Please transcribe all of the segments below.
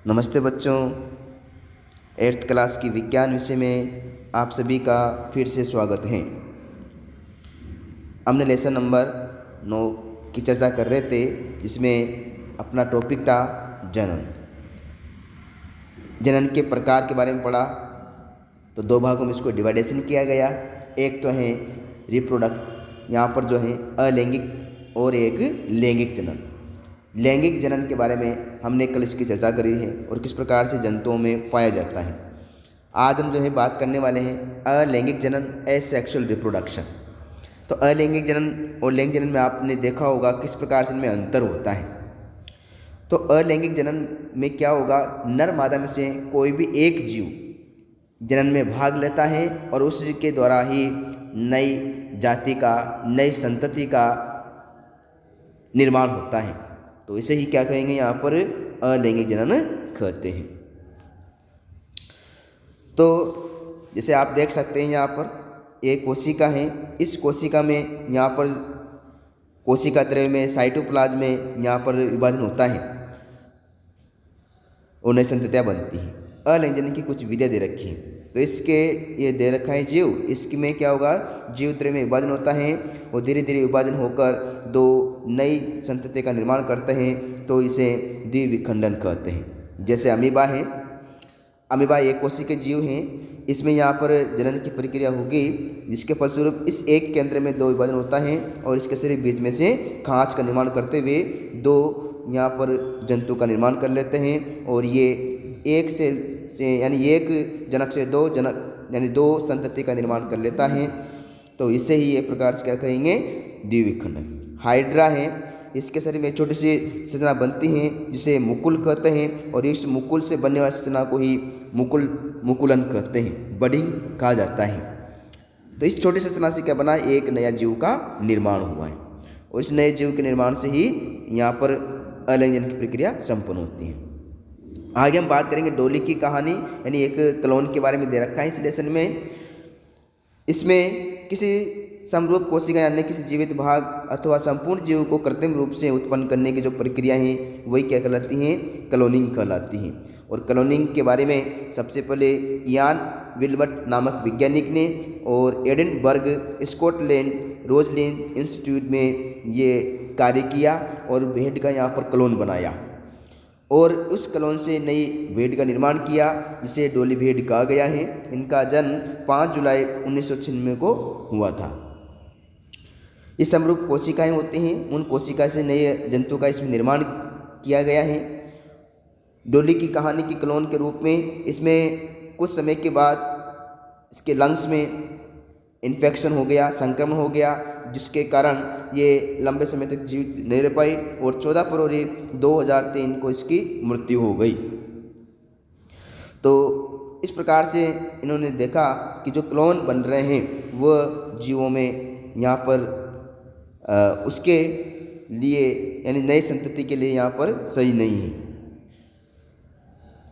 नमस्ते बच्चों, 8th class की विज्ञान विषय में आप सभी का फिर से स्वागत है। हमने लेसन नंबर 9 की चर्चा कर रहे थे, जिसमें अपना टॉपिक था जनन। जनन के प्रकार के बारे में पढ़ा, तो दो भागों में इसको डिवाइडेशन किया गया। एक तो है रिप्रोडक्ट, यहाँ पर जो है अलैंगिक, और एक लैंगिक जनन। लैंगिक जनन के बारे में हमने कल इसकी चर्चा करी है और किस प्रकार से जंतुओं में पाया जाता है। आज हम जो है बात करने वाले हैं अलैंगिक जनन, एसेक्सुअल रिप्रोडक्शन। तो अलैंगिक जनन और लैंगिक जनन में आपने देखा होगा किस प्रकार से इनमें अंतर होता है। तो अलैंगिक जनन में क्या होगा, नर मादा में से कोई भी एक जीव जनन में भाग लेता है और उसके द्वारा ही नई जाति का, नई संतति का निर्माण होता है। तो इसे ही क्या कहेंगे, यहाँ पर अलैंगिक जनन कहते हैं। तो जैसे आप देख सकते हैं, यहाँ पर एक कोशिका है। इस कोशिका में यहाँ पर कोशिका द्रव्य में, साइटोप्लाज्म में यहाँ पर विभाजन होता है और नई संततियाँ बनती हैं। अलैंगिक जनन की कुछ विधियाँ दे रखी हैं। तो इसके ये दे रखा है जीव, इसमें क्या होगा, जीव द्रव्य में विभाजन होता है और धीरे धीरे विभाजन होकर दो नई संतति का निर्माण करते हैं। तो इसे द्विविखंडन कहते हैं। जैसे अमीबा है, अमीबा एक कोशिकीय जीव हैं। इसमें यहाँ पर जनन की प्रक्रिया होगी, जिसके फलस्वरूप इस एक केंद्र में दो विभाजन होता है और इसके शरीर बीच में से खांच का निर्माण करते हुए दो यहाँ पर जंतु का निर्माण कर लेते हैं। और ये एक से यानी एक जनक से दो जनक यानी दो संतति का निर्माण कर लेता है। तो इसे ही एक प्रकार से क्या कहेंगे, द्विविखंडन। हाइड्रा है, इसके शरीर में छोटी सी संरचना बनती हैं जिसे मुकुल कहते हैं और इस मुकुल से बनने वाली संरचना को ही मुकुलन कहते हैं, बडिंग कहा जाता है। तो इस छोटी संरचना से क्या बना, एक नया जीव का निर्माण हुआ है और इस नए जीव के निर्माण से ही यहाँ पर अलैंगिक जनन की प्रक्रिया संपन्न होती है। आगे हम बात करेंगे डोली की कहानी, यानी एक क्लोन के बारे में दे रखा है इस लेसन में। इसमें किसी समरूप कोशिका यानी किसी जीवित भाग अथवा संपूर्ण जीव को कृत्रिम रूप से उत्पन्न करने की जो प्रक्रिया है वही क्या कहलाती हैं, क्लोनिंग कहलाती हैं। और क्लोनिंग के बारे में सबसे पहले इयान विल्बर्ट नामक वैज्ञानिक ने और एडिनबर्ग, स्कॉटलैंड, रोजलिन इंस्टीट्यूट में ये कार्य किया और भेड़ का यहाँ पर क्लोन बनाया और उस क्लोन से नई भेड़ का निर्माण किया, जिसे डोली भेड़ कहा गया है। इनका जन्म 5 जुलाई 1996 को हुआ था। ये समरूप कोशिकाएं होती हैं, उन कोशिका से नए जंतु का इसमें निर्माण किया गया है। डोली की कहानी की क्लोन के रूप में इसमें कुछ समय के बाद इसके लंग्स में इन्फेक्शन हो गया, संक्रमण हो गया, जिसके कारण ये लंबे समय तक जीवित नहीं रह पाई और 14 फरवरी 2003 को इसकी मृत्यु हो गई। तो इस प्रकार से इन्होंने देखा कि जो क्लोन बन रहे हैं वह जीवों में यहाँ पर उसके लिए यानी नई संतति के लिए यहाँ पर सही नहीं है।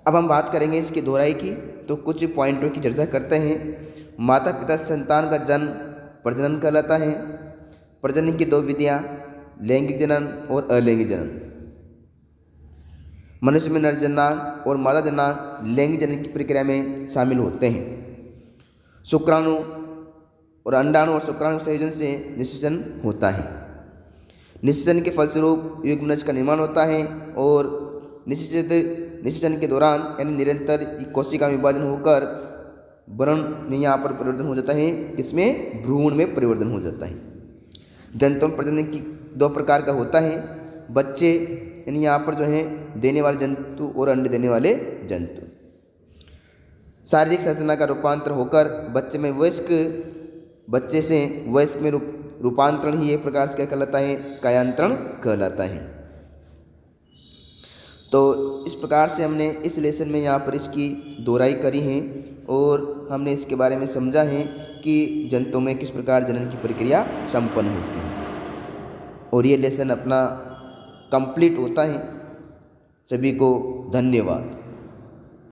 अब हम बात करेंगे इसकी दोहराई की, तो कुछ पॉइंटों की चर्चा करते हैं। माता पिता से संतान का जन्म प्रजनन कहलाता है। प्रजनन की दो विधियाँ, लैंगिक जनन और अलैंगिक जनन। मनुष्य में नर जन्नांग और मादा जन्नांग लैंगिक जनन की प्रक्रिया में शामिल होते हैं। शुक्राणु और अंडाणु और शुक्राणु संयोजन से निषेचन होता है। निषेचन के फलस्वरूप युग्मनज का निर्माण होता है और निषेचन के दौरान यानी निरंतर कोशिका में विभाजन होकर भ्रूण में यहाँ पर परिवर्तन हो जाता है, इसमें भ्रूण में परिवर्तन हो जाता है। जंतुओं में प्रजनन की दो प्रकार का होता है, बच्चे यानी यहाँ पर जो है देने वाले जंतु और अंडे देने वाले जंतु। शारीरिक संरचना का रूपांतर होकर बच्चे से वयस्क में रूपांतरण ही एक प्रकार से क्या कहलाता है, कायांतरण कहलाता है। तो इस प्रकार से हमने इस लेसन में यहाँ पर इसकी दोहराई करी है और हमने इसके बारे में समझा है कि जंतुओं में किस प्रकार जनन की प्रक्रिया संपन्न होती है। और ये लेसन अपना कंप्लीट होता है। सभी को धन्यवाद।